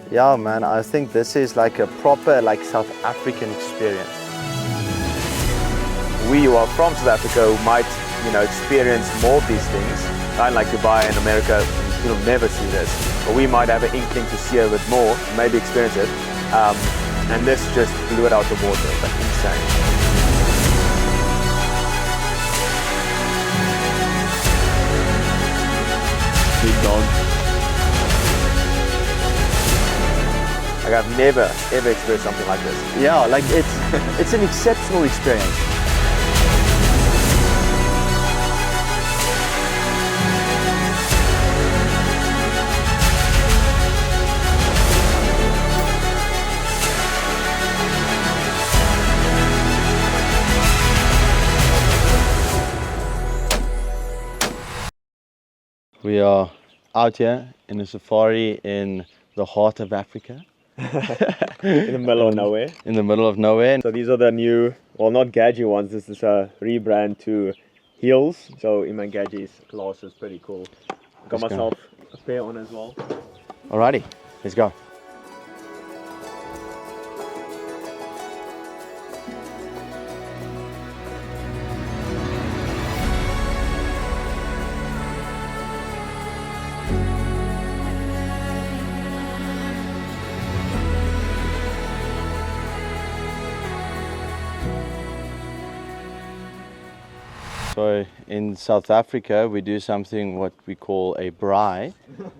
Yeah, man, I think this is like a proper South African experience. We who are from South Africa might, experience more of these things. Kind of like Dubai and America, you'll never see this. But we might have an inkling to see a bit more, maybe experience it. And this just blew it out the water, like insane. Big dog. Like I've never ever experienced something like this. Yeah, like it's an exceptional experience. We are out here in a safari in the heart of Africa. In the middle of nowhere. In the middle of nowhere. So these are the new, well, not Gadget ones, this is a rebrand to heels. So Gadget's class is pretty cool. Got myself a pair on as well. Alrighty, let's go. So in South Africa we do something what we call a braai.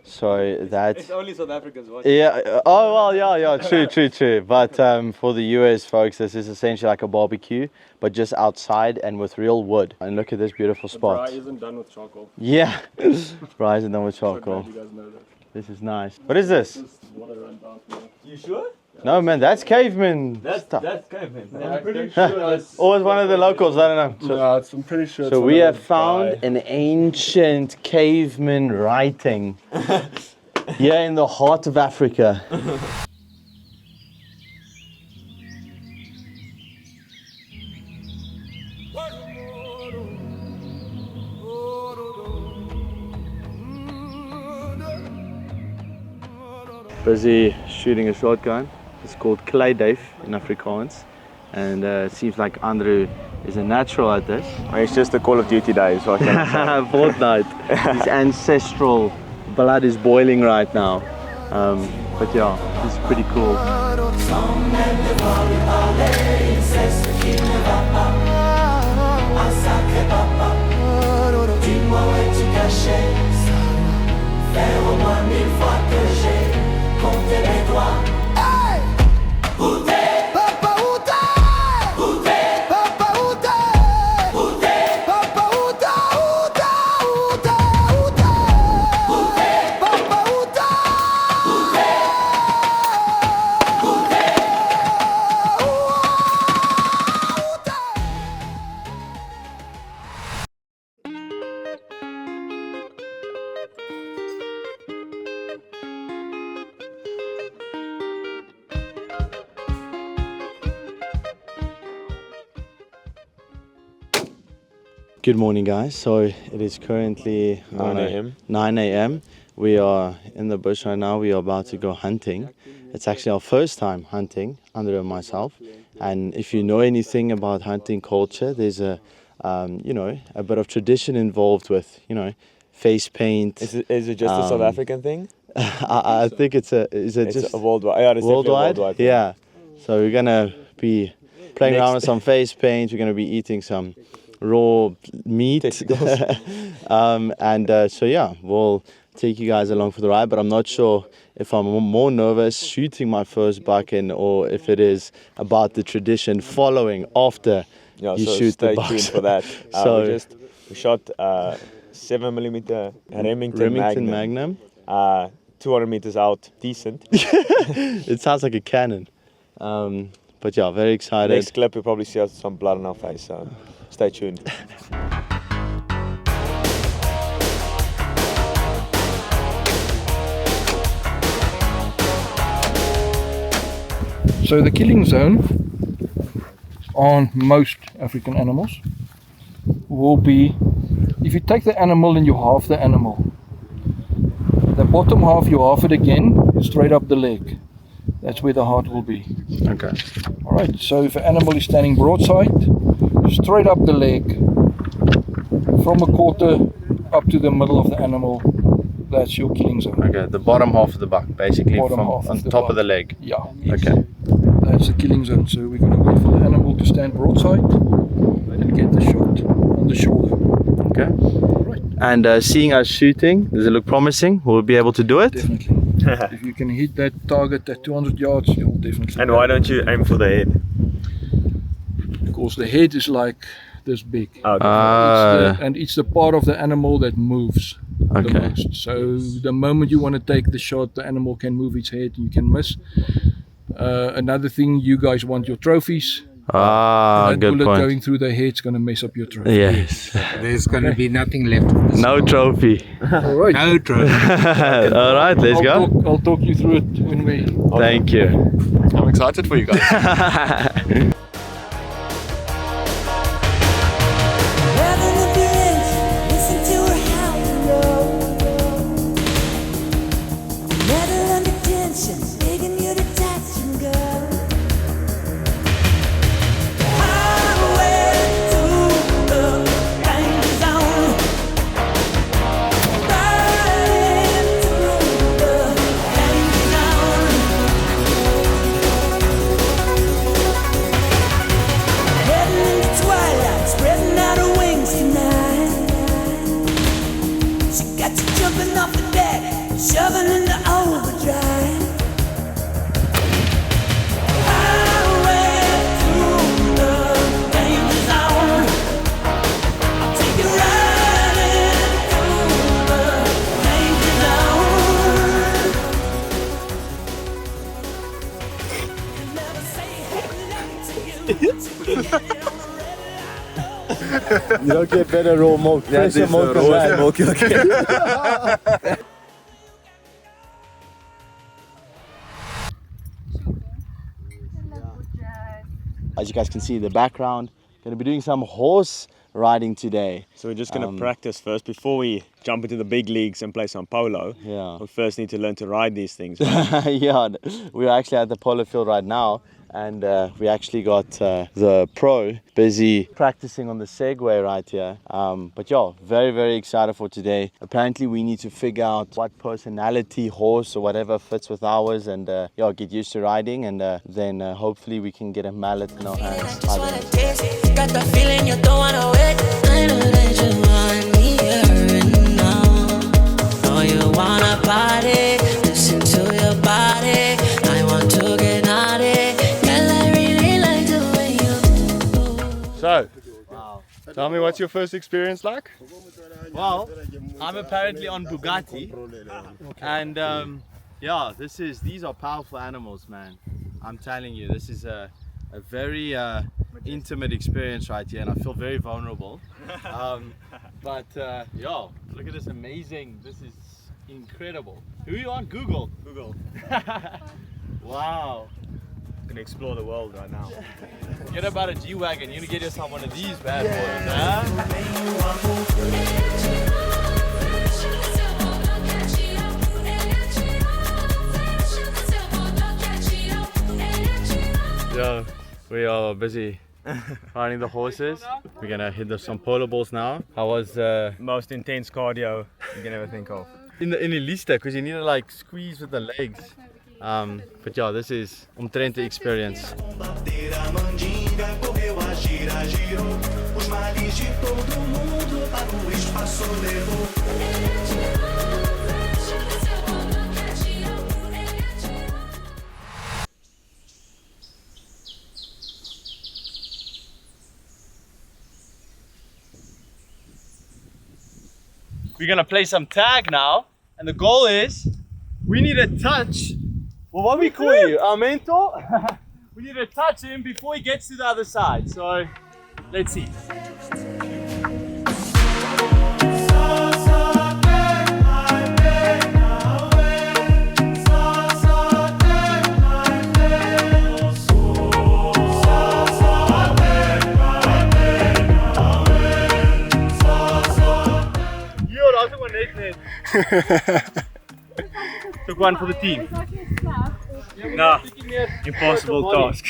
So that's it's only South Africans watching. Yeah. Oh well, yeah. True. But for the US folks, this is essentially like a barbecue, but just outside and with real wood. And look at this beautiful spot. The braai isn't done with charcoal. Yeah. Braai isn't done with charcoal. So glad you guys know that. This is nice. What is this? Water run down here. You sure? No man, that's caveman stuff. That's caveman. I'm pretty sure it's... Or it's one of the locals, I don't know. So, no, I'm pretty sure so we have found an ancient caveman writing here in the heart of Africa. Busy shooting a shotgun. It's called Kleidduif in Afrikaans, and it seems like Andro is a natural at this. It's just the Call of Duty days, so I can't say. Fortnite. His ancestral blood is boiling right now. But yeah, this is pretty cool. Good morning guys, so it is currently 9 a.m. We are in the bush right now, we are about to go hunting. It's actually our first time hunting, Andro and myself. And if you know anything about hunting culture, there's a bit of tradition involved with, face paint. Is it just a South African thing? I think it's a worldwide. Yeah, it's worldwide. Yeah. So we're gonna be playing around with some face paint, we're gonna be eating some raw meat. So yeah, we'll take you guys along for the ride, but I'm not sure if I'm more nervous shooting my first buck in or if it is about the tradition following after you shoot the buck. Stay tuned for that. We shot 7mm Remington Magnum. 200 meters out, decent. It sounds like a cannon. But yeah, very excited. Next clip you'll probably see some blood on our face, so stay tuned. So the killing zone on most African animals will be, if you take the animal and you halve the animal, the bottom half you halve it again, straight up the leg. that's where the heart will be. Okay. Alright, so if an animal is standing broadside, straight up the leg, from a quarter up to the middle of the animal, that's your killing zone. Okay, the bottom half of the buck, basically Bottom from half on of the top buck. of the leg. Yeah, Okay. that's the killing zone. So we're going to wait for the animal to stand broadside and get the shot on the shoulder. Okay. Right. And seeing us shooting, does it look promising? Will we be able to do it? Definitely. If you can hit that target at 200 yards, you'll definitely. And why don't you aim for the head? Because the head is like this big. Okay. And it's the part of the animal that moves the Okay. most. So the moment you want to take the shot, the animal can move its head and you can miss. Another thing, you guys want your trophies. That Good bullet point. going through the head's going to mess up your trophy. Yes. There's going to be nothing left. No trophy. All right. No trophy. All right, let's go. I'll talk you through it when we. Thank you. I'm excited for you guys. Shoving into overdrive. Highway through the danger zone. I'll take you riding through the danger zone. Never say hello to you. You don't get better raw milk. Fresher milk than that. As you guys can see in the background, going to be doing some horse riding today. So we're just going to practice first before we jump into the big leagues and play some polo. Yeah. We first need to learn to ride these things. Yeah, we're actually at the polo field right now, and we actually got the pro busy practicing on the Segway right here. But yeah, very, very excited for today. Apparently we need to figure out what personality horse or whatever fits with ours, and yeah, get used to riding, and then hopefully we can get a mallet in our hands. I don't know. Got the feeling you don't wanna wait. I know that you want me here and now. Know you wanna party, listen to your body. I want to get naughty. Girl, I really like the way you do. So, tell me, what's your first experience like? Well, I'm apparently on Bugatti, and yeah, these are powerful animals, man. I'm telling you, this is a very intimate experience right here, and I feel very vulnerable. But yeah, look at this amazing. This is incredible. Who are you on? Google. Wow. We're going to explore the world right now. Forget about a G-Wagon. You're gonna get yourself one of these bad boys, huh? Yeah, we are busy riding the horses. We're gonna hit some polo balls now. How was Most intense cardio you can ever think of. in the lista, because you need to like squeeze with the legs. But yeah, this is omtrent the experience. We're gonna play some tag now, and the goal is we need to touch. Well, what we call you, our mentor? We need to touch him before he gets to the other side. So let's see. Took one for the team. Nah, impossible task.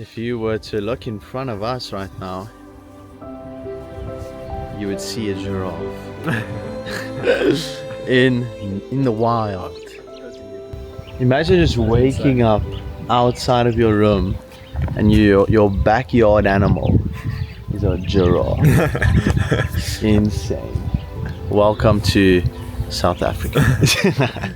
If you were to look in front of us right now, you would see a giraffe in the wild. Imagine just waking up outside of your room and your backyard animal is a giraffe. Insane. Welcome to South Africa.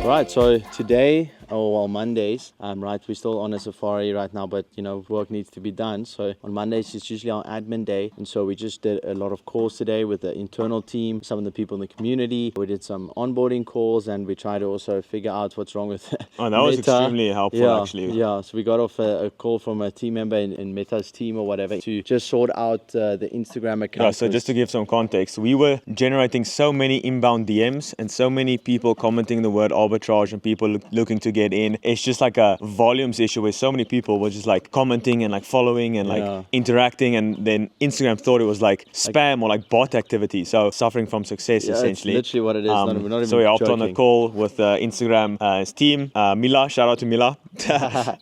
Right, so today, Mondays, right, we're still on a safari right now, but you know, work needs to be done. So on Mondays, it's usually our admin day. And so we just did a lot of calls today with the internal team, some of the people in the community. We did some onboarding calls and we tried to also figure out what's wrong with Oh, that was extremely helpful, actually. Yeah, so we got off a call from a team member in Meta's team or whatever to just sort out the Instagram account. Yeah, so just to give some context, we were generating so many inbound DMs and so many people commenting the word arbitrage and people looking to get in. It's just like a volumes issue where so many people were just like commenting and like following and like interacting, and then Instagram thought it was like spam or like bot activity. So suffering from success essentially. It's literally what it is. Not even so we hopped on a joking. call with Instagram's team. Mila, shout out to Mila.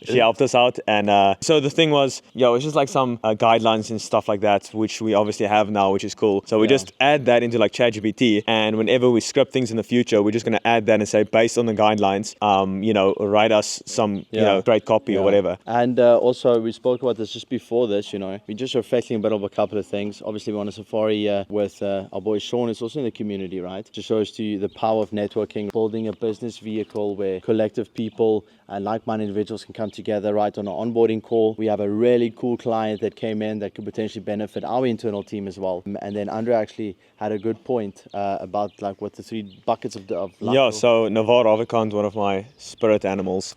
She helped us out. And so the thing was, it's just like some guidelines and stuff like that, which we obviously have now, which is cool. So we just add that into like ChatGPT, and whenever we script things in the future, we're just going to add that and say, based on the guidelines, write us some, great copy or whatever. And also we spoke about this just before this, we're just reflecting a bit of a couple of things. Obviously we're on a safari with our boy Sean, is also in the community, right? Just shows to you the power of networking, building a business vehicle where collective people and like-minded individuals can come together, right? On an onboarding call, we have a really cool client that came in that could potentially benefit our internal team as well. And then Andro actually had a good point about like what the 3 buckets of luck. Yeah, so Navar Ravikant, one of my spirit animals,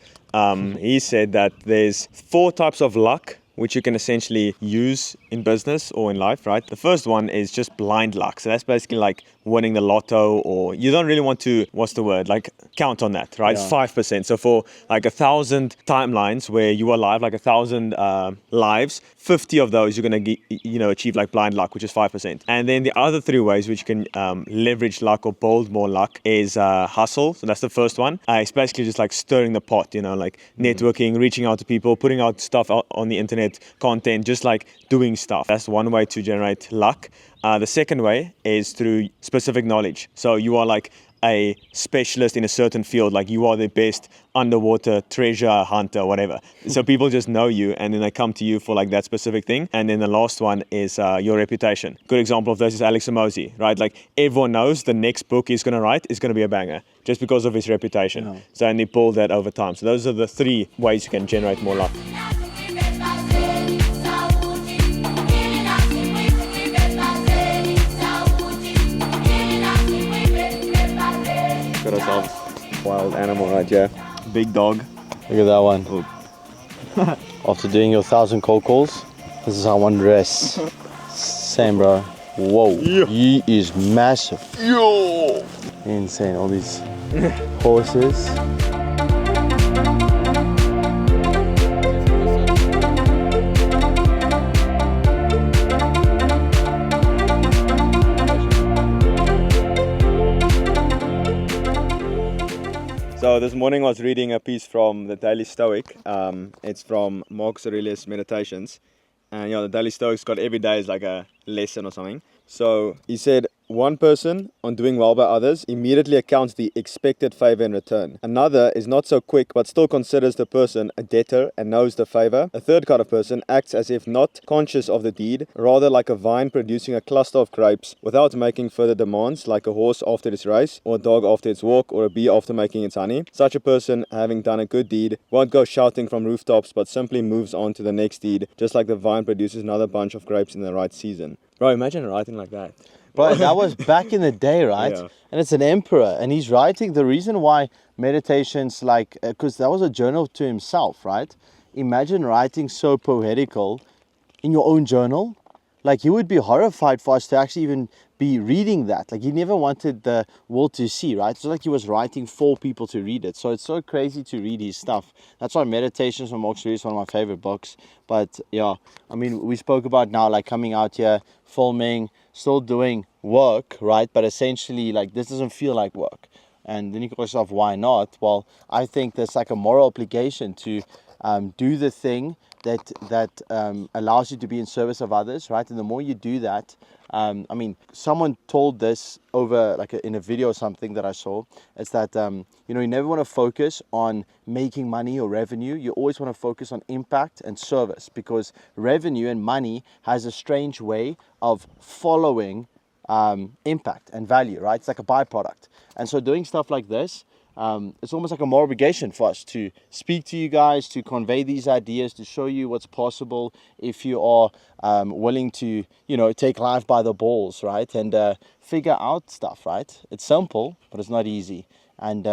he said that there's 4 types of luck which you can essentially use in business or in life, right? The first one is just blind luck. So that's basically like winning the lotto, or you don't really want to, like count on that, right? It's 5%. So for like 1,000 timelines where you are live, like 1,000 lives, 50 of those you're going to achieve like blind luck, which is 5%. And then the other 3 ways which you can leverage luck or build more luck is hustle. So that's the first one. It's basically just like stirring the pot, like networking, reaching out to people, putting out stuff on the internet, content, just like doing stuff. That's one way to generate luck. The second way is through specific knowledge. So you are like a specialist in a certain field, like you are the best underwater treasure hunter, whatever. So people just know you and then they come to you for like that specific thing. And then the last one is your reputation. Good example of this is Alex Amosi, right? Like everyone knows the next book he's going to write is going to be a banger just because of his reputation. So and they build that over time. So those are the 3 ways you can generate more luck. Got ourselves a wild animal right here. Big dog. Look at that one. After doing your 1,000 cold calls, this is how one dress. Same, bro. Whoa. He is massive. Yo! Insane. All these horses. So this morning I was reading a piece from the Daily Stoic. It's from Marcus Aurelius' Meditations. And the Daily Stoic's got every day is like a lesson or something. So he said, one person, on doing well by others, immediately accounts the expected favor in return. Another is not so quick, but still considers the person a debtor and knows the favor. A third kind of person acts as if not conscious of the deed, rather like a vine producing a cluster of grapes without making further demands, like a horse after its race, or a dog after its walk, or a bee after making its honey. Such a person, having done a good deed, won't go shouting from rooftops, but simply moves on to the next deed, just like the vine produces another bunch of grapes in the right season. Bro, imagine writing like that. Bro, that was back in the day, right? Yeah. And it's an emperor, and he's writing. The reason why meditations, like, because that was a journal to himself, right? Imagine writing so poetical in your own journal. Like, he would be horrified for us to actually even be reading that. Like, he never wanted the world to see, right? So like he was writing for people to read it. So it's so crazy to read his stuff. That's why Meditations from Marcus Aurelius is one of my favorite books. But yeah, I mean, we spoke about now, like, coming out here, filming, still doing work, right? But essentially, like, this doesn't feel like work. And then you go yourself, why not? Well, I think there's like a moral obligation to do the thing that allows you to be in service of others, right? And the more you do that, I mean, someone told this over like in a video or something that I saw. It's that you never want to focus on making money or revenue. You always want to focus on impact and service, because revenue and money has a strange way of following impact and value, right? It's like a byproduct. And so doing stuff like this, it's almost like a moral obligation for us to speak to you guys, to convey these ideas, to show you what's possible if you are willing to, take life by the balls, right? And figure out stuff, right? It's simple, but it's not easy. And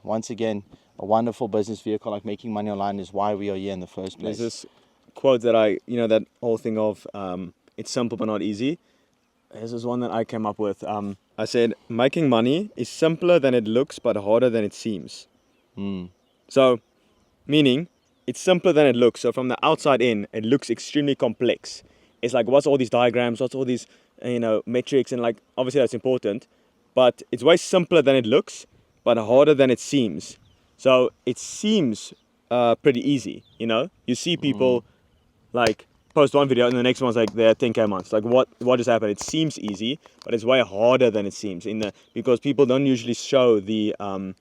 once again, a wonderful business vehicle like making money online is why we are here in the first place. There's this quote that that whole thing of it's simple but not easy. This is one that I came up with. I said, making money is simpler than it looks, but harder than it seems. So, meaning, it's simpler than it looks. So from the outside in, it looks extremely complex. It's like, what's all these diagrams? What's all these, metrics? And like, obviously that's important. But it's way simpler than it looks, but harder than it seems. So it seems pretty easy, You see people like post one video and the next one's like they're 10k months. Like what just happened? It seems easy, but it's way harder than it seems because people don't usually show the when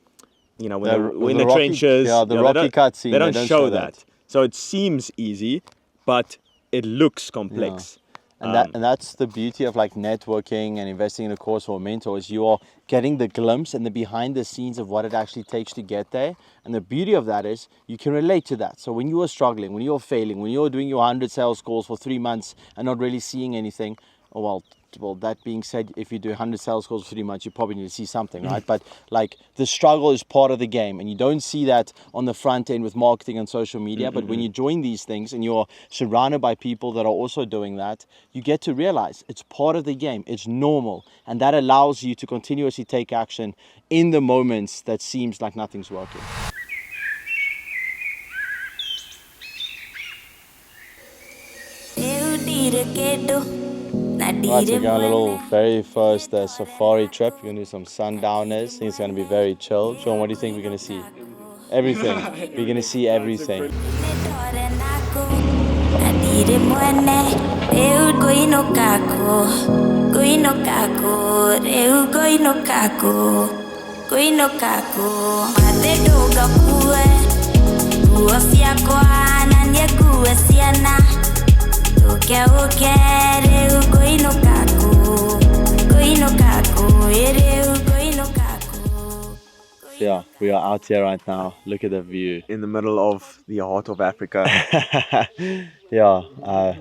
they're in the trenches. Yeah, the rocky cutscene. They don't show that. So it seems easy, but it looks complex. Yeah. And that's the beauty of like networking and investing in a course or a mentor, is you are getting the glimpse and the behind the scenes of what it actually takes to get there. And the beauty of that is you can relate to that. So when you are struggling, when you're failing, when you're doing your 100 sales calls for 3 months and not really seeing anything, well, that being said, if you do 100 sales calls for 3 months, you probably need to see something, right? But like the struggle is part of the game, and you don't see that on the front end with marketing and social media. But when you join these things and you're surrounded by people that are also doing that, you get to realize it's part of the game. It's normal, and that allows you to continuously take action in the moments that seems like nothing's working. Right, so we're going on a little very first safari trip. We're going to do some sundowners. I think it's going to be very chill. Sean, what do you think we're going to see? Everything. We're going to see everything. Yeah, we are out here right now. Look at the view. In the middle of the heart of Africa. Yeah,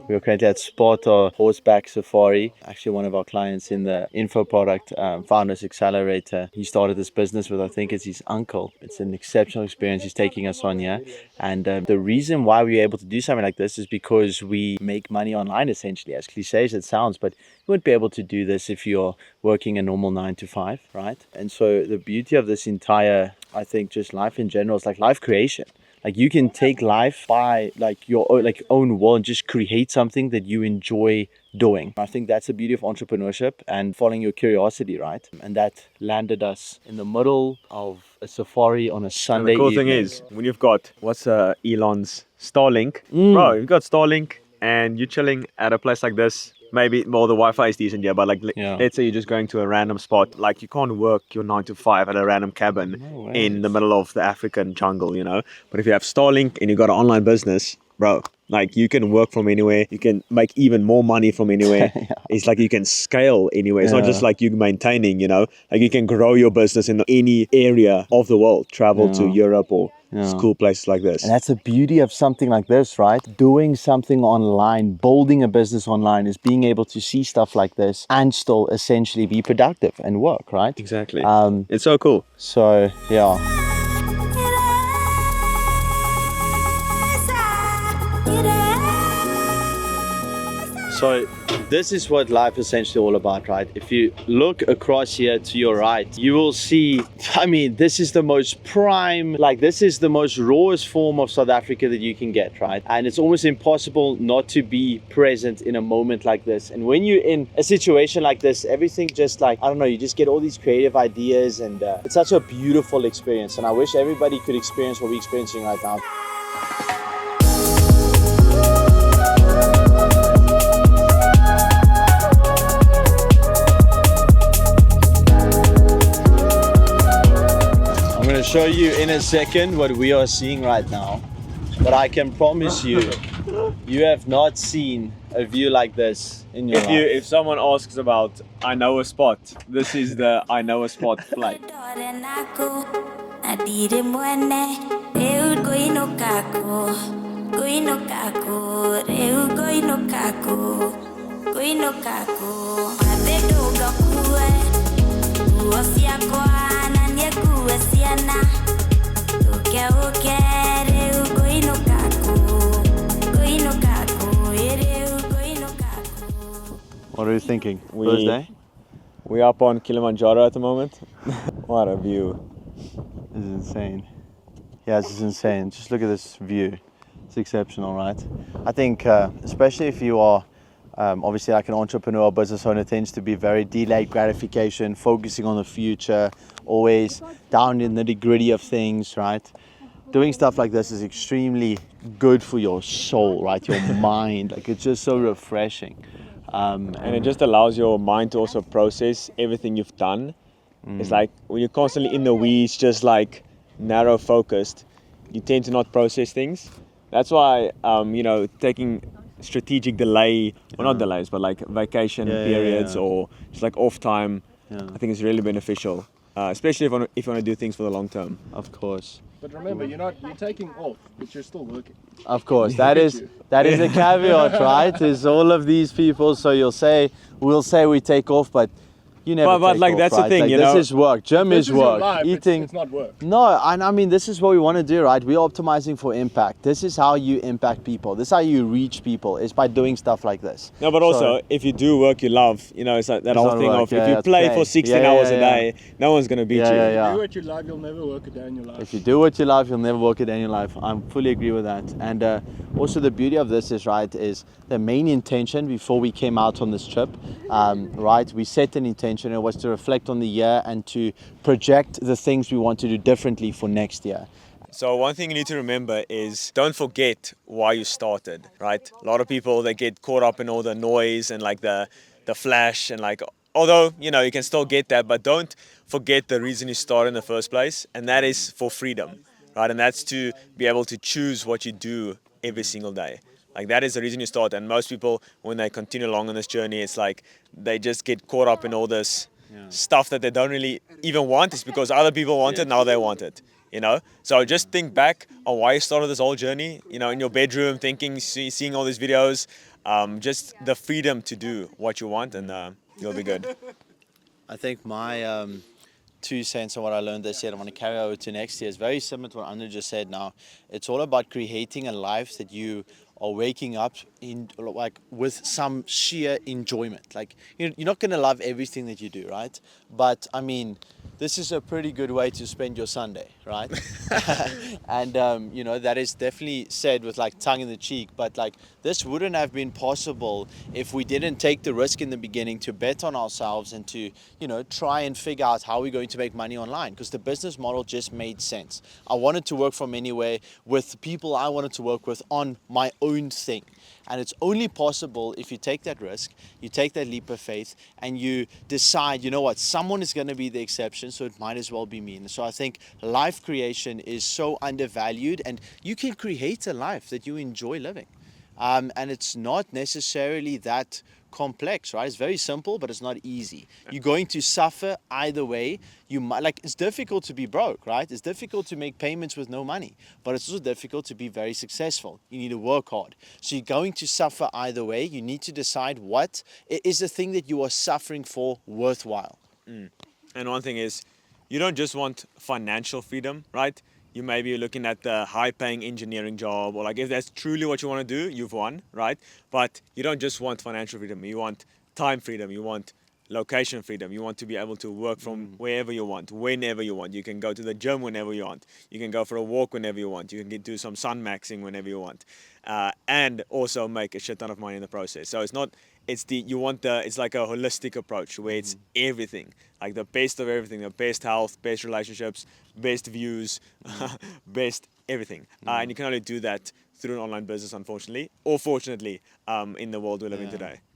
we are currently at Spot or Horseback Safari. Actually, one of our clients in the info product, Founders Accelerator, he started this business with, I think it's his uncle. It's an exceptional experience he's taking us on here. And the reason why we're able to do something like this is because we make money online, essentially, as cliche as it sounds. But you wouldn't be able to do this if you're working a normal 9 to 5, right? And so the beauty of this entire, I think, just life in general is like life creation. Like you can take life by like your own will and just create something that you enjoy doing. I think that's the beauty of entrepreneurship and following your curiosity, right? And that landed us in the middle of a safari on a And Sunday the cool thing evening. is, when you've got, what's Elon's Starlink? Bro, you've got Starlink and you're chilling at a place like this. Maybe, well, the Wi-Fi is decent, yeah, but like, Yeah. let's say you're just going to a random spot. Like, you can't work your 9 to 5 at a random cabin in the middle of the African jungle, you know? But if you have Starlink and you've got an online business, bro, like, you can work from anywhere. You can make even more money from anywhere. It's like you can scale anywhere. It's not just like you maintaining, you know? Like, you can grow your business in any area of the world. Travel to Europe or cool places like this. And that's the beauty of something like this, right? Doing something online, building a business online is being able to see stuff like this and still essentially be productive and work, right? Exactly. It's so cool. So, yeah. So this is what life is essentially all about, right? If you look across here to your right, you will see, I mean, this is the most prime, like this is the most rawest form of South Africa that you can get, right? And it's almost impossible not to be present in a moment like this. And when you're in a situation like this, everything just like, I don't know, you just get all these creative ideas, and it's such a beautiful experience. And I wish everybody could experience what we're experiencing right now. I'm going to show you in a second what we are seeing right now, but I can promise you, you have not seen a view like this in your life. If someone asks about I know a spot, this is the I know a spot flight. What are you thinking? First day? We're up on Kilimanjaro at the moment. What a view. This is insane. Yeah, this is insane. Just look at this view. It's exceptional, right? I think, especially if you are obviously like an entrepreneur or business owner, tends to be very delayed gratification, focusing on the future, always down in the nitty-gritty of things, right? Doing stuff like this is extremely good for your soul, right? Your mind. Like, it's just so refreshing. And it just allows your mind to also process everything you've done. It's like when you're constantly in the weeds, just like narrow focused, you tend to not process things. That's why, you know, taking strategic delay, well, not delays, but like vacation periods or just like off time, I think it's really beneficial, especially if you want to do things for the long term. Of course. But remember, you're taking off, but you're still working. Of course, that is the caveat, right? Is all of these people. So we'll say we take off, but you never. But take like off, that's right? the thing, like, you this know. is work. Gym is work. Life. Eating. It's not work. No, and I mean, this is what we want to do, right? We're optimizing for impact. This is how you impact people. This is how you reach people, is by doing stuff like this. No, but also, if you do work you love, you know, it's like that whole thing of if you play for 16 hours a day, no one's going to beat you. If you do what you love, you'll never work a day in your life. If you do what you love, you'll never work a day in your life. I fully agree with that. And also the beauty of this is, right, is the main intention before we came out on this trip, right, we set an intention. It was to reflect on the year and to project the things we want to do differently for next year. So one thing you need to remember is don't forget why you started, right? A lot of people, they get caught up in all the noise and like the flash, and like, although, you know, you can still get that, but don't forget the reason you started in the first place, and that is for freedom, right? And that's to be able to choose what you do every single day. Like, that is the reason you start. And most people, when they continue along on this journey, it's like they just get caught up in all this stuff that they don't really even want. It's because other people want it, now they want it, you know? So just think back on why you started this whole journey, you know, in your bedroom, thinking, seeing all these videos, just the freedom to do what you want, and you'll be good. I think my 2 cents on what I learned this year, I want to carry over to next year, is very similar to what Andro just said now. It's all about creating a life that you are waking up in like with some sheer enjoyment. Like you're not going to love everything that you do, right? But I mean, this is a pretty good way to spend your Sunday, right? And you know, that is definitely said with like tongue in the cheek, but like this wouldn't have been possible if we didn't take the risk in the beginning to bet on ourselves and to, you know, try and figure out how we're going to make money online, because the business model just made sense. I wanted to work from anywhere with the people I wanted to work with on my own thing. And it's only possible if you take that risk, you take that leap of faith, and you decide, you know what, someone is going to be the exception, so it might as well be me. And so I think life creation is so undervalued, and you can create a life that you enjoy living. And it's not necessarily that complex, right? It's very simple, but it's not easy. You're going to suffer either way. You might, like, it's difficult to be broke, right? It's difficult to make payments with no money, but it's also difficult to be very successful. You need to work hard. So you're going to suffer either way. You need to decide what is the thing that you are suffering for worthwhile. And one thing is, you don't just want financial freedom, right? You may be looking at the high-paying engineering job, or like if that's truly what you want to do, you've won, right? But you don't just want financial freedom. You want time freedom. You want location freedom. You want to be able to work from wherever you want, whenever you want. You can go to the gym whenever you want. You can go for a walk whenever you want. You can do some sun maxing whenever you want, and also make a shit ton of money in the process. So it's not. It's like a holistic approach where it's everything, like the best of everything, the best health, best relationships, best views, best everything. And you can only do that through an online business, unfortunately, or fortunately, in the world we live in today.